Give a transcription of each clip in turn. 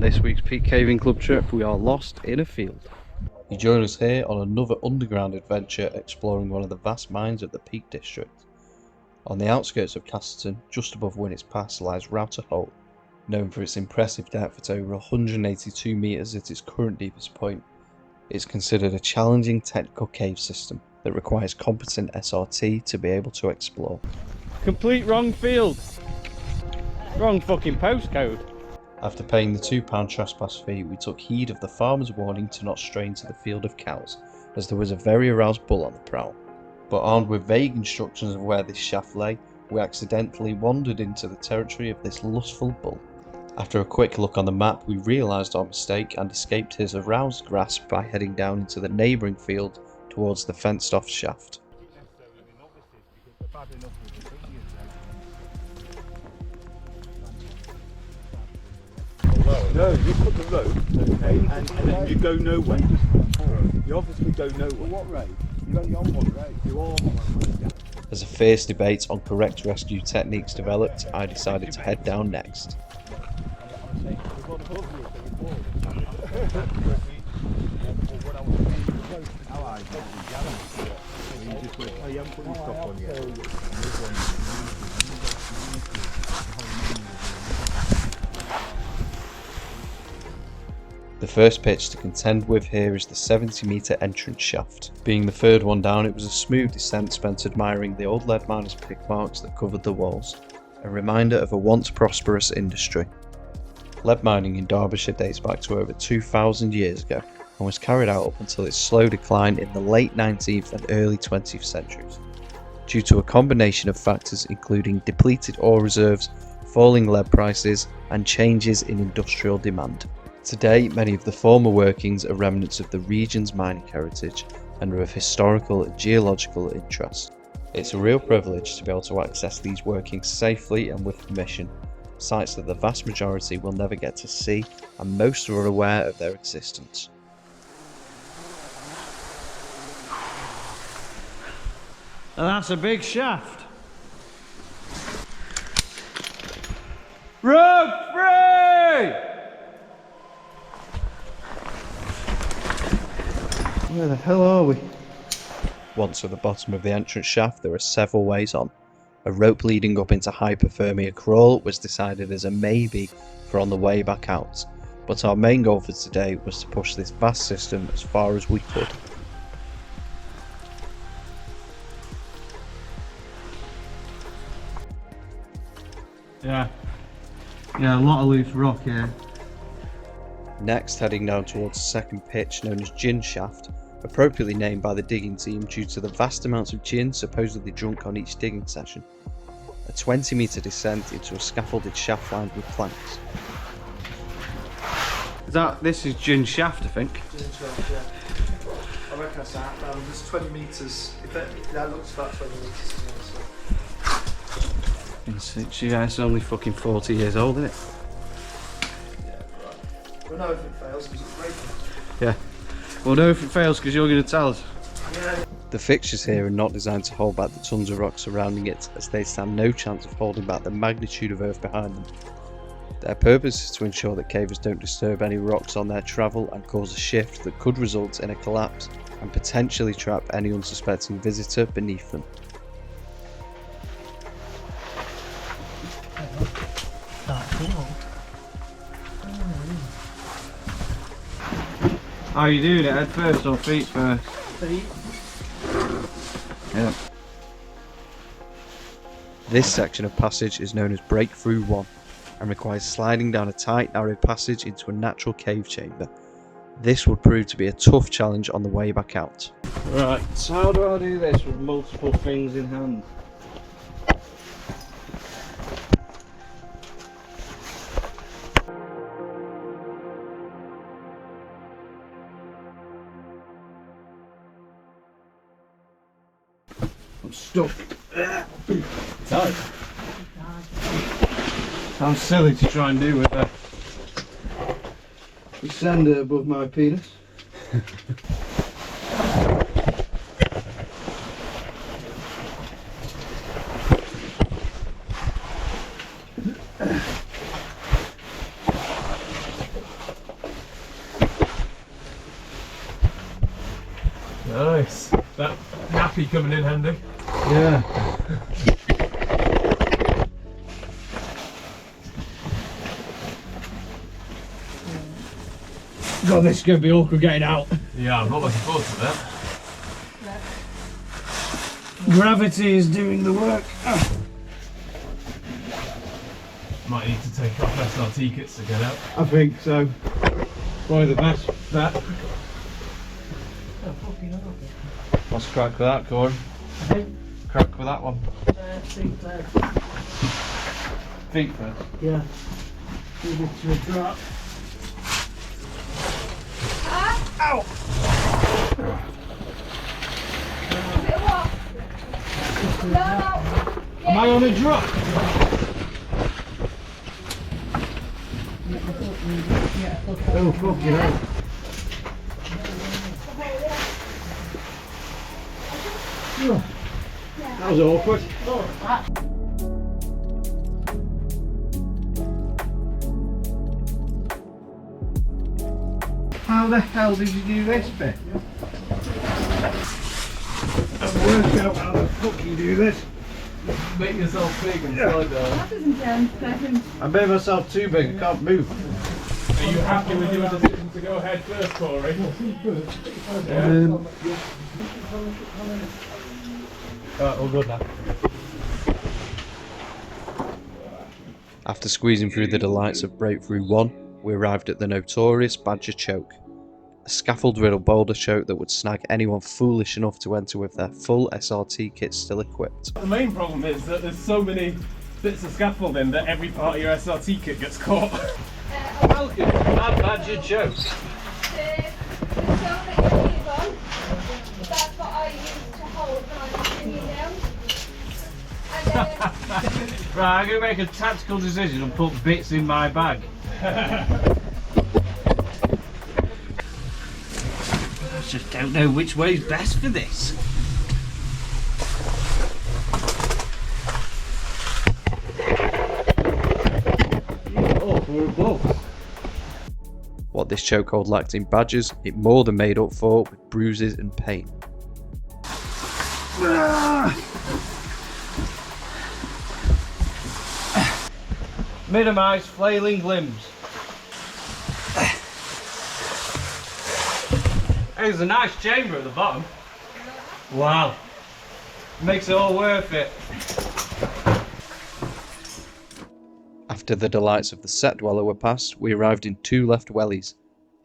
this week's Peak Caving Club trip, we are lost in a field. You join us here on another underground adventure exploring one of the vast mines of the Peak District. On the outskirts of Castleton, just above winnats Pass, lies Rowter Hole. Known for its impressive depth at over 182 metres at its current deepest point, it's considered a challenging technical cave system that requires competent SRT to be able to explore. Complete wrong field! Wrong fucking postcode! After paying the £2 trespass fee, we took heed of the farmer's warning to not stray into the field of cows, as there was a very aroused bull on the prowl. But armed with vague instructions of where this shaft lay, we accidentally wandered into the territory of this lustful bull. After a quick look on the map, we realised our mistake and escaped his aroused grasp by heading down into the neighbouring field towards the fenced off shaft. No, you put the road, okay, and then you go nowhere. You obviously go nowhere. What road? You're only on one road. You're all on one road. As a fierce debate on correct rescue techniques developed, I decided to head down next. The first pitch to contend with here is the 70-metre entrance shaft. Being the third one down, it was a smooth descent spent admiring the old lead miners' pick marks that covered the walls, a reminder of a once prosperous industry. Lead mining in Derbyshire dates back to over 2,000 years ago and was carried out up until its slow decline in the late 19th and early 20th centuries, due to a combination of factors including depleted ore reserves, falling lead prices, and changes in industrial demand. Today, many of the former workings are remnants of the region's mining heritage and are of historical and geological interest. It's a real privilege to be able to access these workings safely and with permission, sites that the vast majority will never get to see, and most are aware of their existence. And that's a big shaft. Road free! Where the hell are we? Once at the bottom of the entrance shaft, there are several ways on. A rope leading up into hypothermia crawl was decided as a maybe for on the way back out, but our main goal for today was to push this vast system as far as we could. Yeah, a lot of loose rock here. Next, heading down towards the second pitch known as Gin Shaft, appropriately named by the digging team due to the vast amounts of gin supposedly drunk on each digging session. A 20-metre descent into a scaffolded shaft lined with planks. This is Gin Shaft, I think. Gin Shaft, yeah. I reckon that's that. There's 20 metres. That looks about 20 metres to me, honestly. In situ, yeah, it's only fucking 40 years old, isn't it? Yeah, right. We'll know if it fails because it's breaking. Yeah. We'll know if it fails because you're going to tell us. Yeah. The fixtures here are not designed to hold back the tons of rock surrounding it, as they stand no chance of holding back the magnitude of earth behind them. Their purpose is to ensure that cavers don't disturb any rocks on their travel and cause a shift that could result in a collapse and potentially trap any unsuspecting visitor beneath them. How are you doing it? Head first or feet first? Feet. Yeah. This section of passage is known as Breakthrough 1 and requires sliding down a tight, narrow passage into a natural cave chamber. This would prove to be a tough challenge on the way back out. Right, so how do I do this with multiple things in hand? I'm stuck. No. Sounds silly to try and do with a descender above my penis. Nice. That nappy coming in handy. Yeah. God, this is going to be awkward getting out. Yeah, I'm not looking forward to that. Gravity is doing the work. Might need to take off SRT kits to get out. I think so. Probably the best bet. What's the crack with that, Corey? Crack with that one. Feet first. Feet first. Yeah. Give it to a drop. Ow! Am I on a drop? Oh, fucking hell. That was awkward. How the hell did you do this bit? Work out how the fuck you do this. Make yourself big and slide down. That doesn't sound pleasant. I made myself too big, I can't move. Are you happy with your decision to go ahead first, Corey? All good now. After squeezing through the delights of Breakthrough 1, we arrived at the notorious Badger Choke. A scaffold-riddled boulder choke that would snag anyone foolish enough to enter with their full SRT kit still equipped. The main problem is that there's so many bits of scaffolding that every part of your SRT kit gets caught. Welcome to my Badger Choke. The stone that you leave on, that's what I use to hold when I'm sitting down. And then, Right, I'm going to make a tactical decision and put bits in my bag. I just don't know which way's best for this. Oh, we're above. What this chokehold lacked in badgers, it more than made up for with bruises and pain. Minimise flailing limbs. There's a nice chamber at the bottom. Wow. Makes it all worth it. After the delights of the set dweller were past, we arrived in 2 left wellies,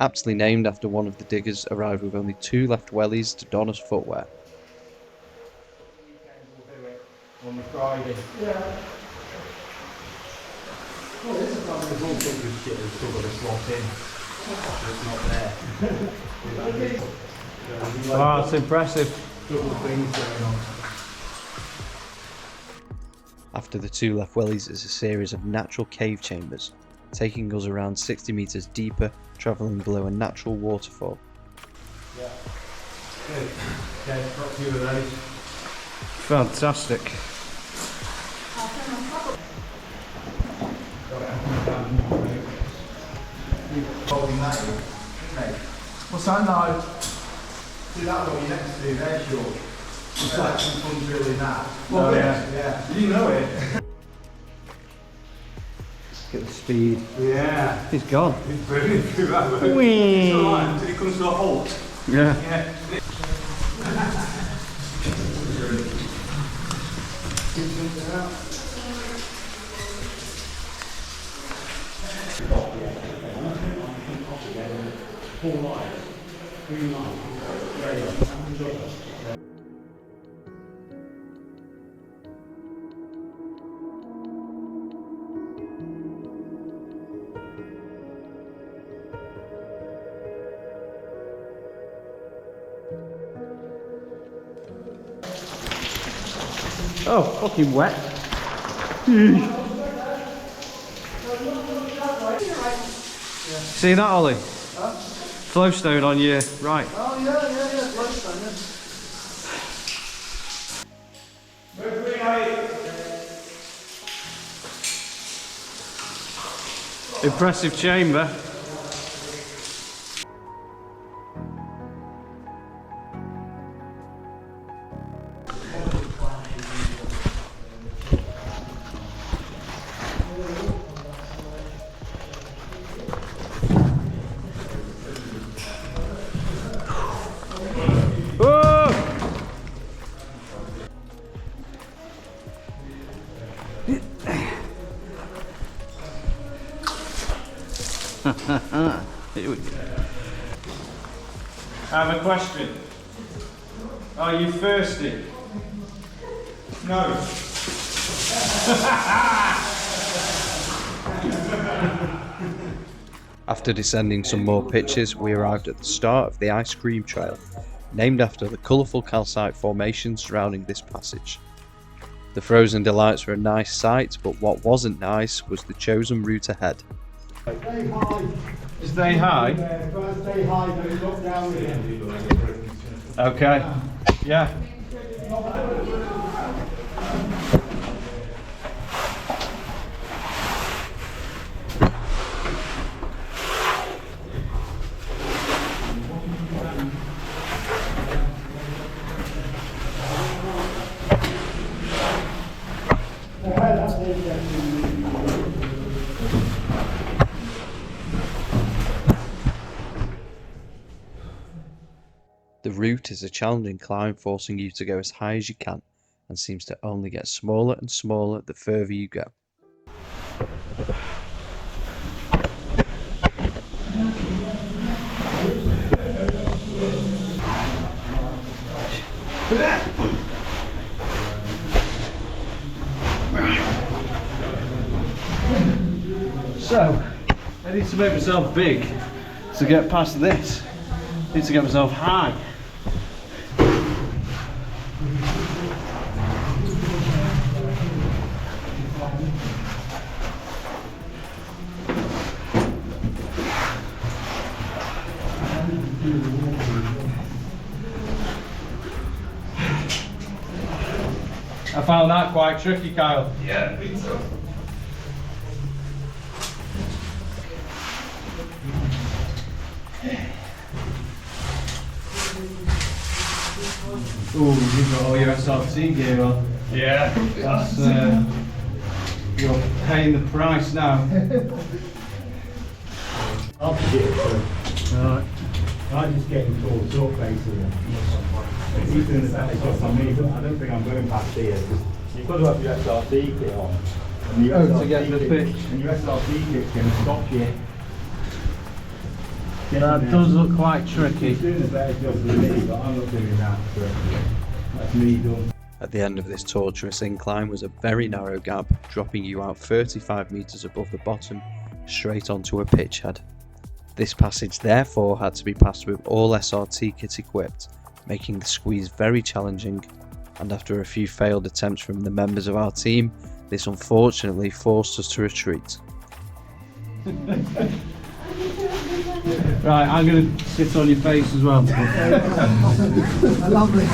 aptly named after one of the diggers arrived with only 2 left wellies to don as footwear. On the Friday. Yeah. Well, this is probably the whole thing with shit has still got a slot in. It's not there. Wow, it's impressive. Double things going on. After the 2 left wellies is a series of natural cave chambers, taking us around 60 metres deeper, travelling below a natural waterfall. Yeah. Good. Okay, got a few of those. Fantastic. Holding that in, mate. What's that now? See that one you next to do there, sure. It's like some fun drilling that. Oh, yeah. Yeah. Did you know it? Get the speed. Yeah. He's gone. It's brilliant through that way. Whee! It's alright until it comes to a halt. Yeah. Yeah. Oh, fucking wet. See that, Ollie? Huh? Flowstone on your right. Oh yeah, flowstone, yeah. Impressive chamber. Here we go. I have a question. Are you thirsty? No. After descending some more pitches, we arrived at the start of the ice cream trail, named after the colourful calcite formations surrounding this passage. The frozen delights were a nice sight, but what wasn't nice was the chosen route ahead. Stay high. Stay high? Yeah, try and stay high, don't drop down again. Okay. Yeah. The route is a challenging climb, forcing you to go as high as you can, and seems to only get smaller and smaller the further you go. So, I need to make myself big to get past this. I need to get myself high. I found that quite tricky, Kyle. Yeah, I think so. Ooh, you've got all your SRT gear on. Yeah. That's you're paying the price now. I'll forget it. Right. I'm just getting towards up basically. He's doing the better job than me, but I don't think I'm going past here. Because you've got to have your SRT kit on. And your Oh, to SRT get the kit- pitch. And your SRT kit's going to stop you. That does look quite tricky. He's doing a better job than me, but I'm not doing that. So that's me done. At the end of this tortuous incline was a very narrow gap, dropping you out 35 metres above the bottom, straight onto a pitch head. This passage therefore had to be passed with all SRT kit equipped, making the squeeze very challenging, and after a few failed attempts from the members of our team, this unfortunately forced us to retreat. Right, I'm going to sit on your face as well. Lovely.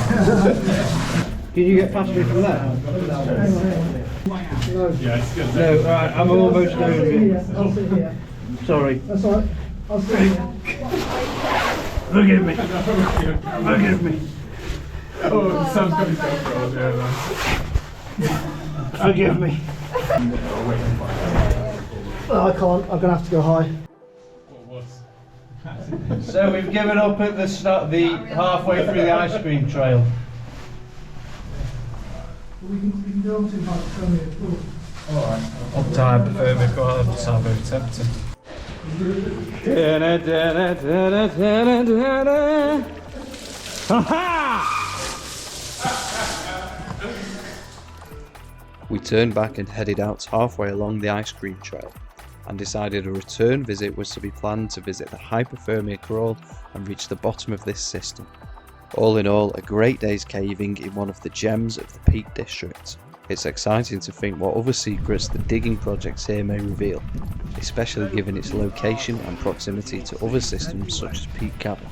Can you get past me from there? Yeah, it's good. No, alright, I'm almost over it. I'll sit here. Sorry. That's all right. I'll sit here. Forgive me. Forgive me. Oh, Sam's got his GoPro there. Forgive me. Oh, I can't. I'm going to have to go high. So we've given up at the start, halfway through the ice cream trail. We can go on to high. Up time, I prefer me, but it sounds very tempting. We turned back and headed out halfway along the ice cream trail, and decided a return visit was to be planned to visit the hypothermia crawl and reach the bottom of this system. All in all, a great day's caving in one of the gems of the Peak District. It's exciting to think what other secrets the digging projects here may reveal, especially given its location and proximity to other systems such as Peak Cavern.